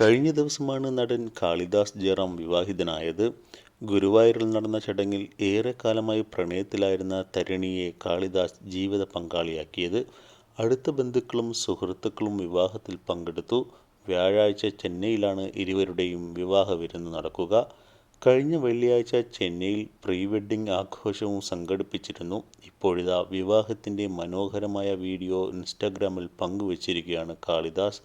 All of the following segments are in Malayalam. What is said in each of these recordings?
കഴിഞ്ഞ ദിവസമാണ് നടൻ കാളിദാസ് ജയറാം വിവാഹിതനായത്. ഗുരുവായൂരിൽ നടന്ന ചടങ്ങിൽ ഏറെക്കാലമായി പ്രണയത്തിലായിരുന്ന തരിണിയെ കാളിദാസ് ജീവിത പങ്കാളിയാക്കിയത്. അടുത്ത ബന്ധുക്കളും സുഹൃത്തുക്കളും വിവാഹത്തിൽ പങ്കെടുത്തു. വ്യാഴാഴ്ച ചെന്നൈയിലാണ് ഇരുവരുടെയും വിവാഹ വിരുന്ന് നടക്കുക. കഴിഞ്ഞ വെള്ളിയാഴ്ച ചെന്നൈയിൽ പ്രീ വെഡ്ഡിംഗ് ആഘോഷവും സംഘടിപ്പിച്ചിരുന്നു. ഇപ്പോഴിതാ വിവാഹത്തിൻ്റെ മനോഹരമായ വീഡിയോ ഇൻസ്റ്റഗ്രാമിൽ പങ്കുവച്ചിരിക്കുകയാണ് കാളിദാസ്.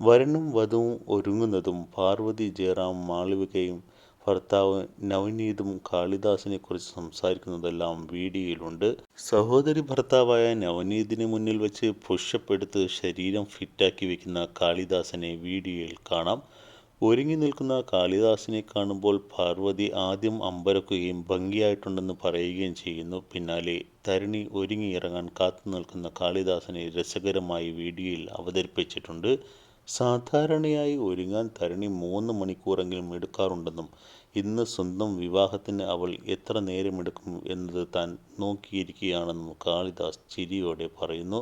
വരനും വധുവും ഒരുങ്ങുന്നതും പാർവതി ജയറാം മാളവികയും ഭർത്താവ് നവനീതും കാളിദാസിനെ കുറിച്ച് സംസാരിക്കുന്നതെല്ലാം വീഡിയോയിലുണ്ട്. സഹോദരി ഭർത്താവായ നവനീതിന് മുന്നിൽ വെച്ച് പുഷപ്പ് എടുത്ത് ശരീരം ഫിറ്റാക്കി വെക്കുന്ന കാളിദാസിനെ വീഡിയോയിൽ കാണാം. ഒരുങ്ങി നിൽക്കുന്ന കാളിദാസിനെ കാണുമ്പോൾ പാർവതി ആദ്യം അമ്പരക്കുകയും ഭംഗിയായിട്ടുണ്ടെന്ന് പറയുകയും ചെയ്യുന്നു. പിന്നാലെ തരിണി ഒരുങ്ങിയിറങ്ങാൻ കാത്തു നിൽക്കുന്ന കാളിദാസിനെ രസകരമായി വീഡിയോയിൽ അവതരിപ്പിച്ചിട്ടുണ്ട്. സാധാരണയായി ഒരുങ്ങാൻ തരിണി 3 മണിക്കൂറെങ്കിലും എടുക്കാറുണ്ടെന്നും ഇന്ന് സ്വന്തം വിവാഹത്തിന് അവൾ എത്ര നേരമെടുക്കും എന്നത് താൻ നോക്കിയിരിക്കുകയാണെന്നും കാളിദാസ് ചിരിയോടെ പറയുന്നു.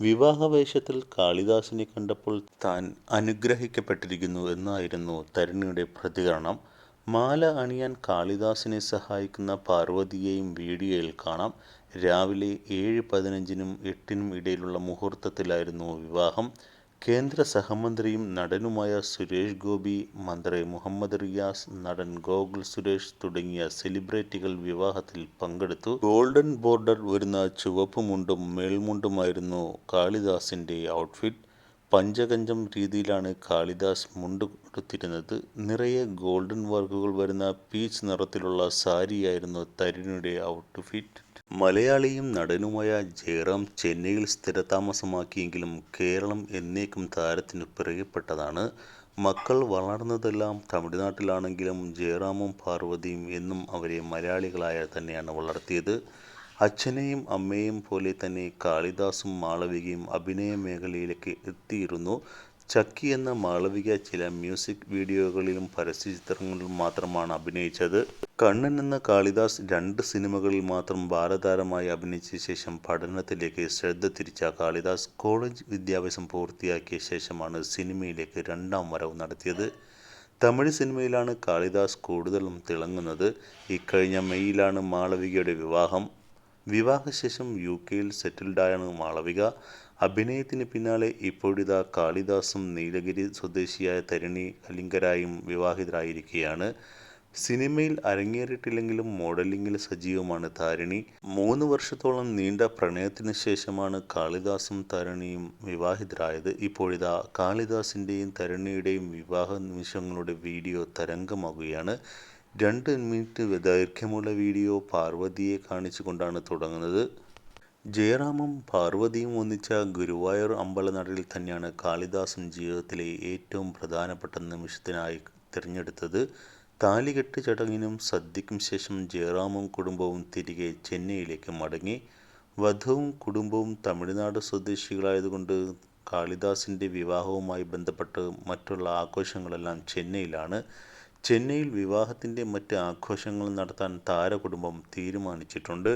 വിവാഹവേഷത്തിൽ കാളിദാസിനെ കണ്ടപ്പോൾ താൻ അനുഗ്രഹിക്കപ്പെട്ടിരിക്കുന്നു എന്നായിരുന്നു തരിണിയുടെ പ്രതികരണം. മാല അണിയാൻ കാളിദാസിനെ സഹായിക്കുന്ന പാർവതിയെയും വീഡിയോയിൽ കാണാം. രാവിലെ 7:15-നും 8-നും ഇടയിലുള്ള മുഹൂർത്തത്തിലായിരുന്നു വിവാഹം. കേന്ദ്ര സഹമന്ത്രിയും നടനുമായ സുരേഷ് ഗോപി, മന്ത്രി മുഹമ്മദ് റിയാസ്, നടൻ ഗോകുൽ സുരേഷ് തുടങ്ങിയ സെലിബ്രിറ്റികൾ വിവാഹത്തിൽ പങ്കെടുത്തു. ഗോൾഡൻ ബോർഡർ വരുന്ന ചുവപ്പ് മുണ്ടും മേൽമുണ്ടുമായിരുന്നു കാളിദാസിന്റെ ഔട്ട്ഫിറ്റ്. പഞ്ചകഞ്ചം രീതിയിലാണ് കാളിദാസ് മുണ്ട് കൊടുത്തിരുന്നത്. നിറയെ ഗോൾഡൻ വർക്കുകൾ വരുന്ന പീച്ച് നിറത്തിലുള്ള സാരിയായിരുന്നു തരുണിയുടെ ഔട്ട്ഫിറ്റ്. മലയാളിയും നടനുമായ ജയറാം ചെന്നൈയിൽ സ്ഥിരതാമസമാക്കിയെങ്കിലും കേരളം എന്നേക്കും താരത്തിന് പ്രിയപ്പെട്ടതാണ്. മക്കൾ വളർന്നതെല്ലാം തമിഴ്നാട്ടിലാണെങ്കിലും ജയറാമും പാർവതിയും എന്നും അവരെ മലയാളികളായ തന്നെയാണ് വളർത്തിയത്. അച്ഛനെയും അമ്മയെയും പോലെ തന്നെ കാളിദാസും മാളവികയും അഭിനയ മേഖലയിലേക്ക് എത്തിയിരുന്നു. ചക്കി എന്ന മാളവിക ചില മ്യൂസിക് വീഡിയോകളിലും പരസ്യചിത്രങ്ങളിലും മാത്രമാണ് അഭിനയിച്ചത്. കണ്ണൻ എന്ന കാളിദാസ് 2 സിനിമകളിൽ മാത്രം ബാലതാരമായി അഭിനയിച്ച ശേഷം പഠനത്തിലേക്ക് ശ്രദ്ധ തിരിച്ച കാളിദാസ് കോളേജ് വിദ്യാഭ്യാസം പൂർത്തിയാക്കിയ ശേഷമാണ് സിനിമയിലേക്ക് 2ാം വരവ് നടത്തിയത്. തമിഴ് സിനിമയിലാണ് കാളിദാസ് കൂടുതലും തിളങ്ങുന്നത്. ഇക്കഴിഞ്ഞ മെയ്യിലാണ് മാളവികയുടെ വിവാഹം. വിവാഹശേഷം UK-യിൽ സെറ്റിൽഡായാണ് മാളവിക. അഭിനയത്തിന് പിന്നാലെ ഇപ്പോഴിതാ കാളിദാസും നീലഗിരി സ്വദേശിയായ തരിണി കലിംഗരായും വിവാഹിതരായിരിക്കുകയാണ്. സിനിമയിൽ അരങ്ങേറിയിട്ടില്ലെങ്കിലും മോഡലിംഗിൽ സജീവമാണ് താരിണി. 3 വർഷത്തോളം നീണ്ട പ്രണയത്തിന് ശേഷമാണ് കാളിദാസും തരിണിയും വിവാഹിതരായത്. ഇപ്പോഴിതാ കാളിദാസിൻ്റെയും തരിണിയുടെയും വിവാഹ നിമിഷങ്ങളുടെ വീഡിയോ തരംഗമാകുകയാണ്. 2 മിനിറ്റ് ദൈർഘ്യമുള്ള വീഡിയോ പാർവതിയെ കാണിച്ചുകൊണ്ടാണ് തുടങ്ങുന്നത്. ജയറാമും പാർവതിയും ഒന്നിച്ച ഗുരുവായൂർ അമ്പലനടയിൽ തന്നെയാണ് കാളിദാസും ജീവിതത്തിലെ ഏറ്റവും പ്രധാനപ്പെട്ട നിമിഷത്തിനായി തിരഞ്ഞെടുത്തത്. താലികെട്ട് ചടങ്ങിനും സദ്യയ്ക്കും ശേഷം ജയറാമും കുടുംബവും തിരികെ ചെന്നൈയിലേക്ക് മടങ്ങി. വധുവും കുടുംബവും തമിഴ്നാട് സ്വദേശികളായതുകൊണ്ട് കാളിദാസിൻ്റെ വിവാഹവുമായി ബന്ധപ്പെട്ട് മറ്റുള്ള ആഘോഷങ്ങളെല്ലാം ചെന്നൈയിലാണ്. ചെന്നൈയിൽ വിവാഹത്തിൻ്റെ മറ്റ് ആഘോഷങ്ങൾ നടത്താൻ താരകുടുംബം തീരുമാനിച്ചിട്ടുണ്ട്.